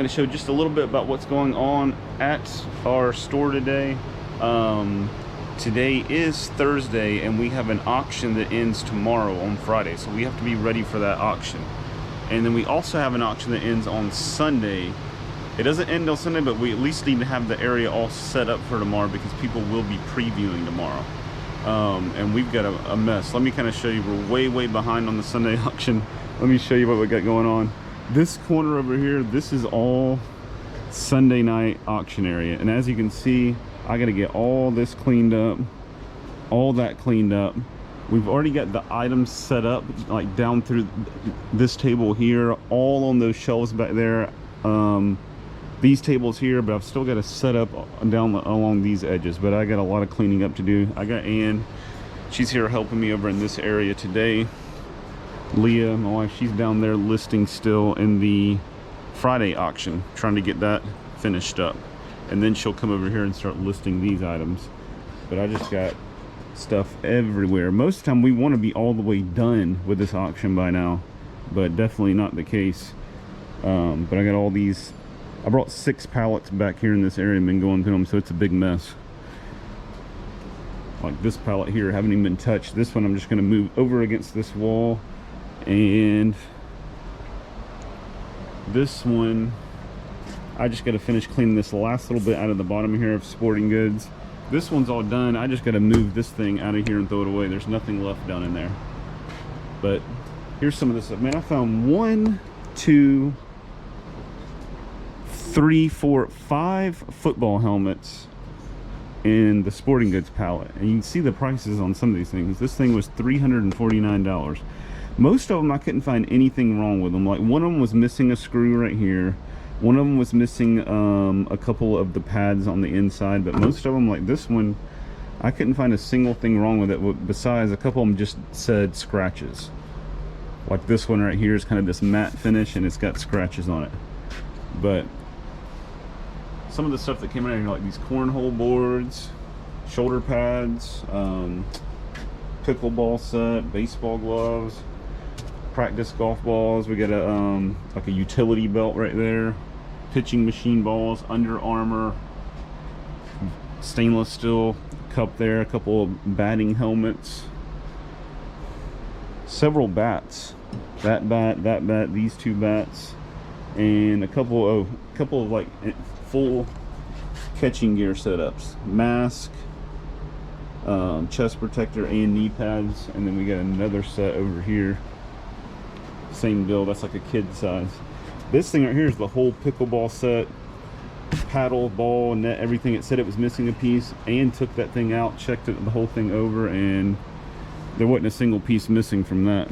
to show just a little bit about what's going on at our store today. Today is Thursday and we have an auction that ends tomorrow on Friday, so we have to be ready for that auction. And then we also have an auction that ends on Sunday. It doesn't end on Sunday, but we at least need to have the area all set up for tomorrow because people will be previewing tomorrow. And we've got a mess. Let me kind of show you. We're way behind on the Sunday auction. Let me show you what we got going on. This corner over here, this is all Sunday night auction area. And as you can see, I got to get all this cleaned up, all that cleaned up. We've already got the items set up, like down through this table here, all on those shelves back there. These tables here, but I've still got to set up down along these edges. But I got a lot of cleaning up to do. I got Ann, she's here helping me over in this area today. Leah, my wife, she's down there listing still in the Friday auction, trying to get that finished up. And then she'll come over here and start listing these items. But I just got stuff everywhere. Most of the time we want to be all the way done with this auction by now, but definitely not the case. But I got all these. I brought 6 pallets back here in this area and been going through them, so it's a big mess. Like this pallet here, haven't even been touched. This one I'm just going to move over against this wall. And this one, I just got to finish cleaning this last little bit out of the bottom here of sporting goods. This one's all done. I just got to move this thing out of here and throw it away. There's nothing left down in there. But here's some of this stuff. Man, I found 1, 2, 3, 4, 5 football helmets in the sporting goods pallet. And you can see the prices on some of these things. This thing was $349. Most of them I couldn't find anything wrong with them. Like one of them was missing a screw right here. One of them was missing a couple of the pads on the inside, but most of them, like this one, I couldn't find a single thing wrong with it, besides a couple of them just said scratches. Like this one right here is kind of this matte finish and it's got scratches on it. But some of the stuff that came out here, like these cornhole boards, shoulder pads, pickleball set, baseball gloves, practice golf balls. We got a like a utility belt right there, pitching machine balls, Under Armour stainless steel cup there, a couple of batting helmets, several bats, that bat, these 2 bats, and a couple of like full catching gear setups, mask, chest protector and knee pads. And then we got another set over here, same deal, that's like a kid size. This thing right here is the whole pickleball set, paddle, ball, net, everything. It said it was missing a piece, and took that thing out, checked it, the whole thing over, and there wasn't a single piece missing from that.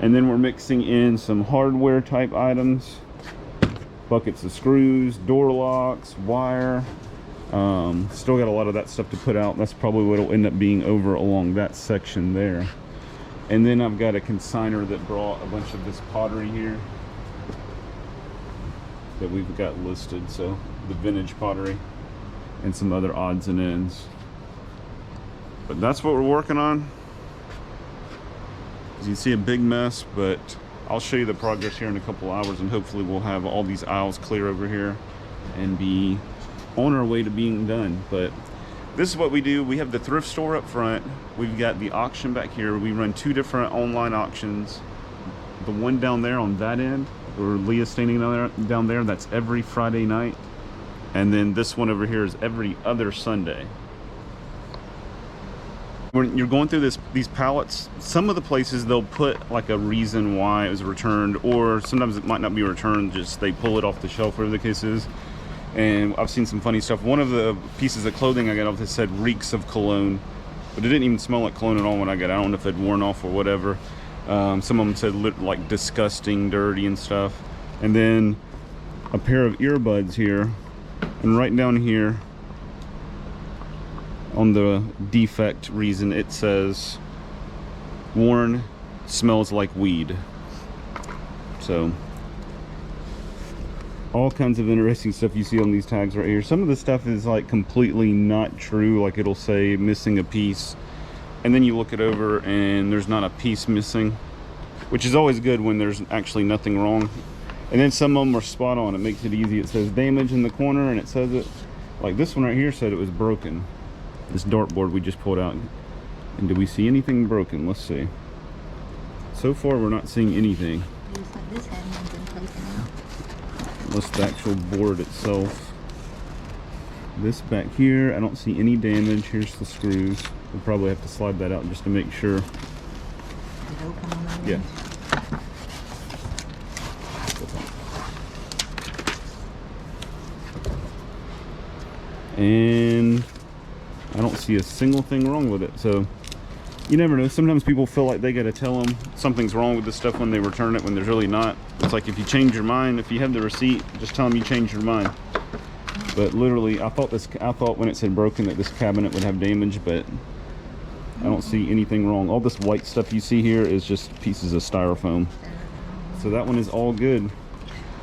And then we're mixing in some hardware type items, buckets of screws, door locks, wire. Still got a lot of that stuff to put out. That's probably what will end up being over along that section there. And then I've got a consignor that brought a bunch of this pottery here that we've got listed, so the vintage pottery and some other odds and ends. But that's what we're working on. As you can see, a big mess, but I'll show you the progress here in a couple hours, and hopefully we'll have all these aisles clear over here and be on our way to being done. But this is what we do. We have the thrift store up front. We've got the auction back here. We run 2 different online auctions. The one down there on that end, where Leah's standing down there, that's every Friday night. And then this one over here is every other Sunday. When you're going through these pallets, some of the places they'll put like a reason why it was returned, or sometimes it might not be returned, just they pull it off the shelf, whatever the case is. And I've seen some funny stuff. One of the pieces of clothing I got off that said reeks of cologne, but it didn't even smell like cologne at all when I got it. I don't know if it had worn off or whatever. Some of them said like disgusting, dirty and stuff. And then a pair of earbuds here, and right down here on the defect reason it says worn, smells like weed. So all kinds of interesting stuff you see on these tags right here. Some of the stuff is like completely not true, like it'll say missing a piece, and then you look it over and there's not a piece missing, which is always good when there's actually nothing wrong. And then some of them are spot on. It makes it easy. It says damage in the corner, and it says it. Like this one right here said it was broken. This dartboard we just pulled out. And do we see anything broken? Let's see. So far, we're not seeing anything. This hadn't been taken out. What's the actual board itself? This back here, I don't see any damage. Here's the screws. We'll probably have to slide that out just to make sure. Did it open on that Yeah. end? And I don't see a single thing wrong with it. So you never know. Sometimes people feel like they got to tell them something's wrong with this stuff when they return it, when there's really not. It's like if you change your mind, if you have the receipt, just tell them you changed your mind. But literally, I thought when it said broken that this cabinet would have damage, but I don't see anything wrong. All this white stuff you see here is just pieces of styrofoam. So that one is all good,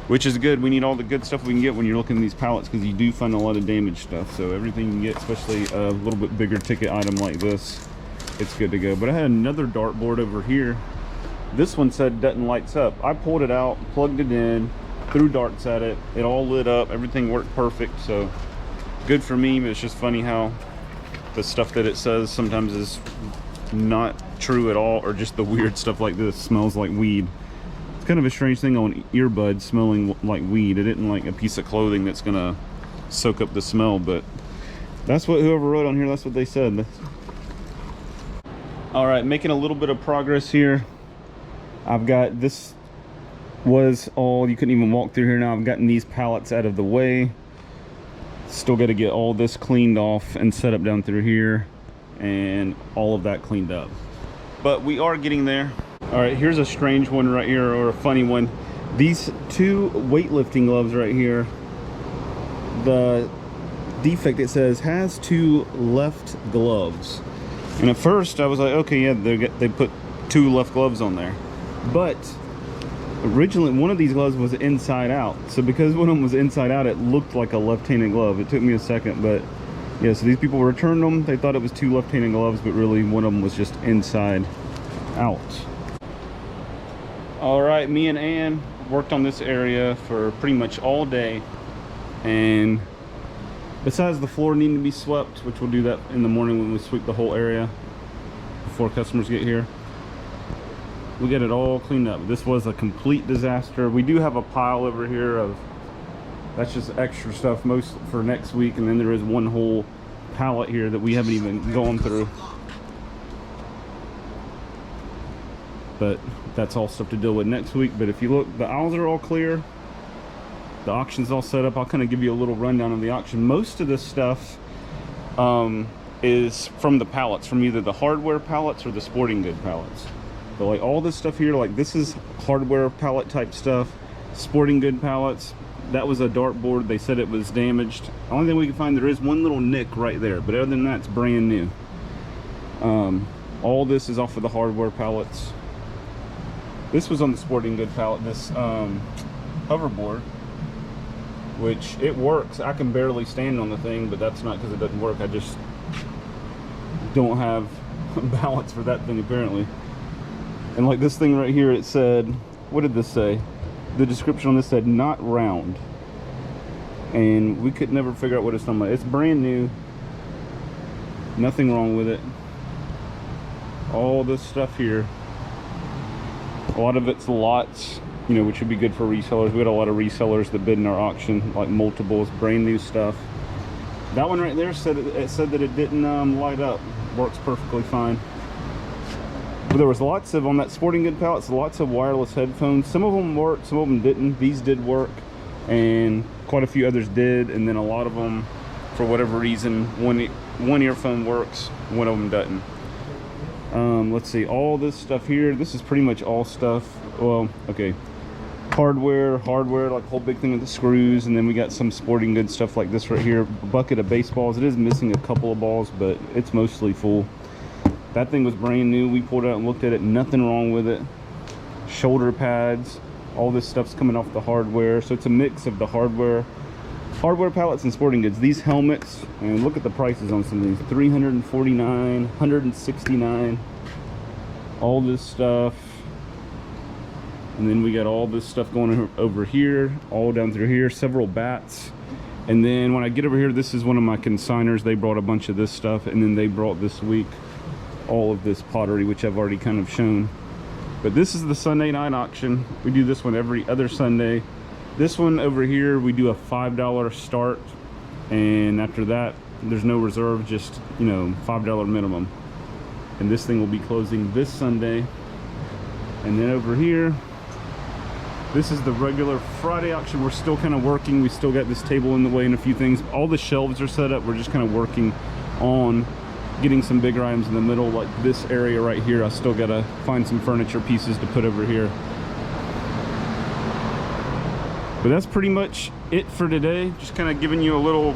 which is good. We need all the good stuff we can get when you're looking at these pallets, because you do find a lot of damaged stuff. So everything you can get, especially a little bit bigger ticket item like this, it's good to go. But I had another dartboard over here. This one said doesn't lights up. I pulled it out, plugged it in, threw darts at it. It all lit up. Everything worked perfect. So good for me. But it's just funny how the stuff that it says sometimes is not true at all, or just the weird stuff like this smells like weed. It's kind of a strange thing on earbuds smelling like weed. It isn't like a piece of clothing that's gonna soak up the smell, but that's what whoever wrote on here, that's what they said. All right, making a little bit of progress here. I've got this was all, you couldn't even walk through here now. I've gotten these pallets out of the way. Still got to get all this cleaned off and set up down through here, and all of that cleaned up. But we are getting there. All right, here's a strange one right here, or a funny one. These two weightlifting gloves right here, the defect, it says has two left gloves. And at first I was like, okay, yeah, they put two left gloves on there. But originally one of these gloves was inside out. So because one of them was inside out, it looked like a left-handed glove. It took me a second, but yeah, so these people returned them. They thought it was two left-handed gloves, but really one of them was just inside out. All right, me and Ann worked on this area for pretty much all day, and besides the floor needing to be swept, which we'll do that in the morning when we sweep the whole area before customers get here, we got it all cleaned up. This was a complete disaster. We do have a pile over here of, that's just extra stuff most for next week, and then there is one whole pallet here that we haven't even gone through. But that's all stuff to deal with next week. But if you look, the aisles are all clear. The auction's all set up. I'll kind of give you a little rundown of the auction. Most of this stuff is from the pallets, from either the hardware pallets or the sporting good pallets. But like all this stuff here, like this is hardware pallet type stuff, sporting good pallets. That was a dartboard. They said it was damaged. The only thing we can find, there is one little nick right there, but other than that, it's brand new. All this is off of the hardware pallets. This was on the sporting good pallet, this hoverboard, which it works. I can barely stand on the thing, but that's not because it doesn't work. I just don't have balance for that thing apparently. And like this thing right here, it said, what did this say? The description on this said not round, and we could never figure out what it's talking about. It's brand new, nothing wrong with it. All this stuff here, a lot of it's lots, you know, which would be good for resellers. We got a lot of resellers that bid in our auction, like multiples, brand new stuff. That one right there said it said that it didn't light up. Works perfectly fine. But there was lots of, on that sporting good pallets, lots of wireless headphones. Some of them worked, some of them didn't. These did work, and quite a few others did. And then a lot of them, for whatever reason, one earphone works, one of them doesn't. Let's see, all this stuff here, this is pretty much all stuff, well, okay, hardware, like a whole big thing with the screws, and then we got some sporting good stuff like this right here, a bucket of baseballs. It is missing a couple of balls, but it's mostly full. That thing was brand new. We pulled it out and looked at it, nothing wrong with it. Shoulder pads, all this stuff's coming off the hardware, so it's a mix of the hardware pallets and sporting goods. These helmets, and look at the prices on some of these, $349, $169, all this stuff. And then we got all this stuff going over here, all down through here, several bats. And then when I get over here, this is one of my consigners. They brought a bunch of this stuff, and then they brought this week all of this pottery, which I've already kind of shown. But this is the Sunday night auction. We do this one every other Sunday. This one over here, we do a $5 start, and after that, there's no reserve, just, you know, $5 minimum. And this thing will be closing this Sunday. And then over here, this is the regular Friday auction. We're still kind of working. We still got this table in the way and a few things. All the shelves are set up. We're just kind of working on getting some bigger items in the middle, like this area right here. I still gotta find some furniture pieces to put over here. But that's pretty much it for today. Just kind of giving you a little,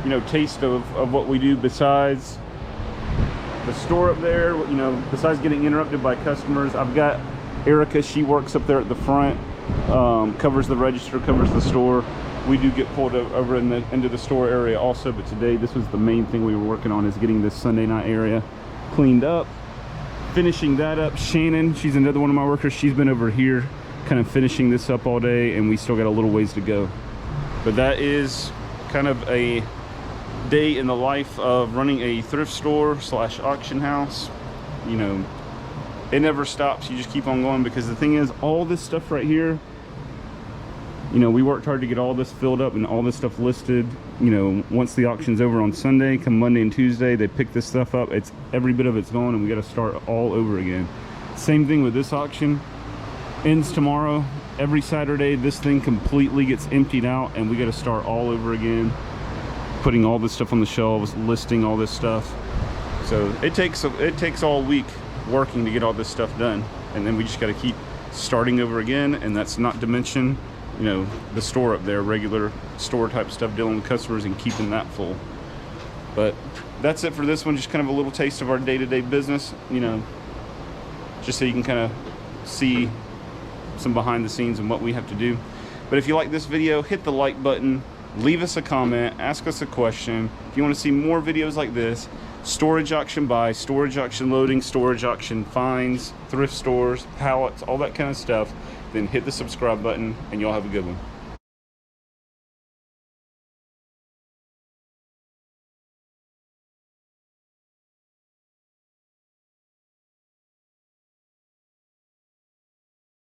you know, taste of what we do besides the store up there. You know, besides getting interrupted by customers, I've got Erica. She works up there at the front, covers the register, covers the store. We do get pulled over into the store area also, but today this was the main thing we were working on, is getting this Sunday night area cleaned up, finishing that up. Shannon, she's another one of my workers. She's been over here kind of finishing this up all day, and we still got a little ways to go. But that is kind of a day in the life of running a thrift store slash auction house. You know, it never stops. You just keep on going, because the thing is, all this stuff right here, you know, we worked hard to get all this filled up and all this stuff listed. You know, once the auction's over on Sunday, come Monday and Tuesday, they pick this stuff up. It's every bit of it's gone, and we got to start all over again. Same thing with this auction. Ends tomorrow. Every Saturday, this thing completely gets emptied out, and we got to start all over again, putting all this stuff on the shelves, listing all this stuff. So it takes all week working to get all this stuff done, and then we just got to keep starting over again. And that's not to mention, you know, the store up there, regular store type stuff, dealing with customers and keeping that full. But that's it for this one. Just kind of a little taste of our day-to-day business, you know, just so you can kind of see some behind the scenes and what we have to do. But if you like this video, hit the like button, leave us a comment, ask us a question. If you want to see more videos like this, storage auction buy, storage auction loading, storage auction finds, thrift stores, pallets, all that kind of stuff, then hit the subscribe button, and y'all have a good one.